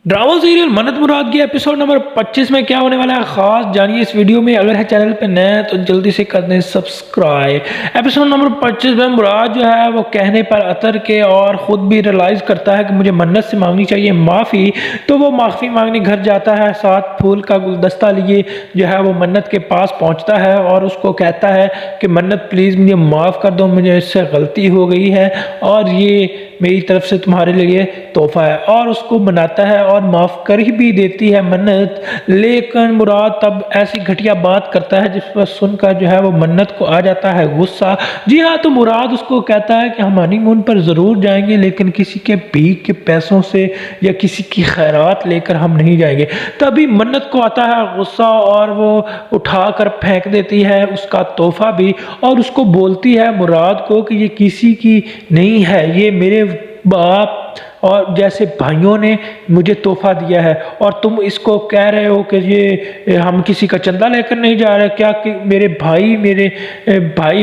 Drama serial मन्नत मुराद की episode number 25 में क्या होने वाला है खास जानिए इस वीडियो में। अगर है चैनल पे नए तो जल्दी से कर दें सब्सक्राइब। एपिसोड नंबर 25 में मुराद जो है वो कहने पर अतर के और ख़ुद भी रियलाइज़ करता है कि मुझे मन्नत से मांगनी चाहिए माफ़ी। तो वो माफ़ी मांगने घर जाता है, साथ फूल का गुलदस्ता लिए जो है वो मन्नत के पास पहुँचता है और उसको कहता है कि मन्नत प्लीज़ मुझे माफ़ कर दो, मुझे इससे गलती हो गई है और ये मेरी तरफ से तुम्हारे लिए तोहफा है, और उसको मनाता है और माफ़ कर ही भी देती है मन्नत। लेकिन मुराद तब ऐसी घटिया बात करता है जिस पर सुनकर जो है वो मन्नत को आ जाता है गुस्सा। जी हाँ, तो मुराद उसको कहता है कि हम हनीमून पर ज़रूर जाएंगे लेकिन किसी के भीख के पैसों से या किसी की खैरात लेकर हम नहीं जाएंगे। तभी मन्नत को आता है गुस्सा और वो उठा कर फेंक देती है उसका तोहफा भी, और उसको बोलती है मुराद को कि ये किसी की नहीं है, ये मेरे बाप और जैसे भाइयों ने मुझे तोहफा दिया है और तुम इसको कह रहे हो कि ये हम किसी का चंदा लेकर नहीं जा रहे। क्या कि मेरे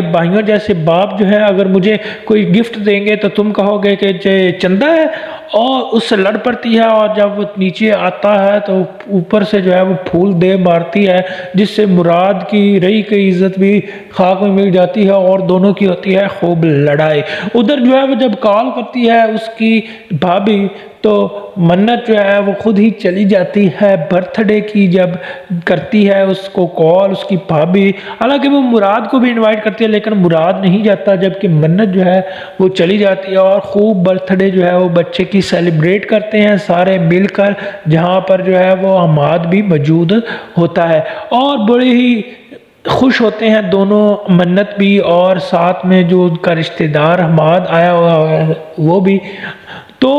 भाइयों जैसे बाप जो है अगर मुझे कोई गिफ्ट देंगे तो तुम कहोगे कि ये चंदा है, और उससे लड़ पड़ती है। और जब वो नीचे आता है तो ऊपर से जो है वो फूल दे मारती है जिससे मुराद की रही की इज्जत भी खाक में मिल जाती है और दोनों की होती है खूब लड़ाई। उधर जो है वो जब कॉल करती है उसकी भाभी तो मन्नत जो है वो खुद ही चली जाती है बर्थडे की जब करती है उसको कॉल उसकी भाभी। हालांकि वो मुराद को भी इनवाइट करती है लेकिन मुराद नहीं जाता, जबकि मन्नत जो है वो चली जाती है और खूब बर्थडे जो है वो बच्चे की सेलिब्रेट करते हैं सारे मिलकर, जहाँ पर जो है वो हमाद भी मौजूद होता है और बड़े ही खुश होते हैं दोनों, मन्नत भी और साथ में जो उनका रिश्तेदार हमाद आया हुआ है वो भी। तो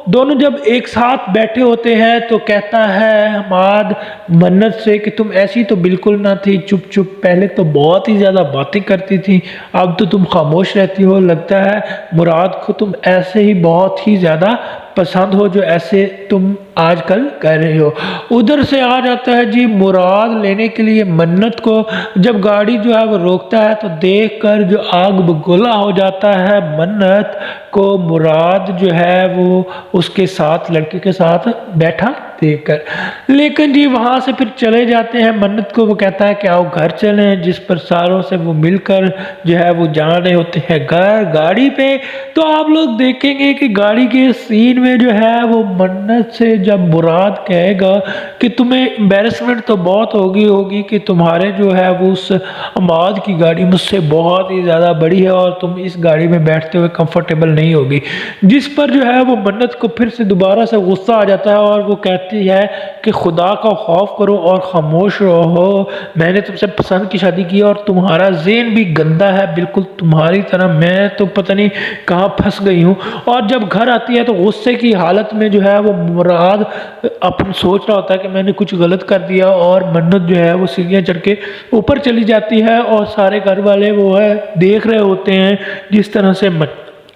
दोनों जब एक साथ बैठे होते हैं तो कहता है हमाद मन्नत से कि तुम ऐसी तो बिल्कुल ना थी, चुप चुप, पहले तो बहुत ही ज़्यादा बातें करती थी, अब तो तुम खामोश रहती हो, लगता है मुराद को तुम ऐसे ही बहुत ही ज़्यादा पसंद हो जो ऐसे तुम आजकल कर रहे हो। उधर से आ जाता है जी मुराद लेने के लिए मन्नत को, जब गाड़ी जो है वो रोकता है तो देखकर जो आग बगोला हो जाता है मन्नत को मुराद जो है वो उसके साथ लड़के के साथ बैठा देखकर। लेकिन जी वहाँ से फिर चले जाते हैं, मन्नत को वो कहता है कि आओ घर चलें, जिस पर सारों से वो मिलकर जो है वो जा रहे होते हैं घर गाड़ी पे। तो आप लोग देखेंगे कि गाड़ी के सीन में जो है वो मन्नत से जब मुराद कहेगा कि तुम्हें एम्बैरेसमेंट तो बहुत होगी कि तुम्हारे जो है वो उस अमाद की गाड़ी मुझसे बहुत ही ज़्यादा बड़ी है और तुम इस गाड़ी में बैठते हुए कंफर्टेबल नहीं होगी, जिस पर जो है वो मन्नत को फिर से दोबारा से गुस्सा आ जाता है और वो कहती है कि खुदा का खौफ करो और खामोश रहो, मैंने तुमसे पसंद की शादी की और तुम्हारा ज़हन भी गंदा है बिल्कुल तुम्हारी तरह, मैं तो पता नहीं कहाँ फंस गई हूँ। और जब घर आती है तो गुस्से की हालत में जो है वो मुराद अपन सोच रहा होता है कि मैंने कुछ गलत कर दिया, और मन्नत जो है वो सीढ़ियाँ चढ़ के ऊपर चली जाती है और सारे घर वाले वो है देख रहे होते हैं जिस तरह से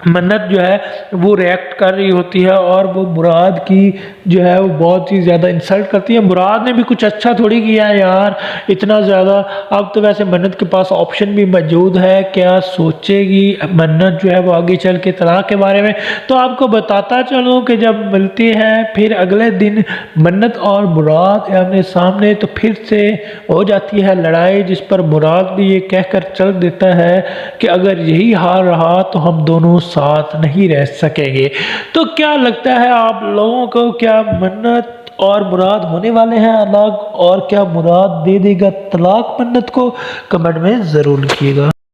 मन्नत जो है वो रिएक्ट कर रही होती है और वो मुराद की जो है वो बहुत ही ज़्यादा इंसल्ट करती है। मुराद ने भी कुछ अच्छा थोड़ी किया है यार इतना ज़्यादा। अब तो वैसे मन्नत के पास ऑप्शन भी मौजूद है, क्या सोचेगी मन्नत जो है वो आगे चल के तलाक के बारे में, तो आपको बताता चलूँ कि जब मिलती है फिर अगले दिन मन्नत और मुराद आमने सामने तो फिर से हो जाती है लड़ाई, जिस पर मुराद भी ये कहकर चल देता है कि अगर यही हाल रहा तो हम दोनों साथ नहीं रह सकेंगे। तो क्या लगता है आप लोगों को, क्या मन्नत और मुराद होने वाले हैं अलग, और क्या मुराद दे देगा तलाक मन्नत को? कमेंट में ज़रूर लिखिएगा।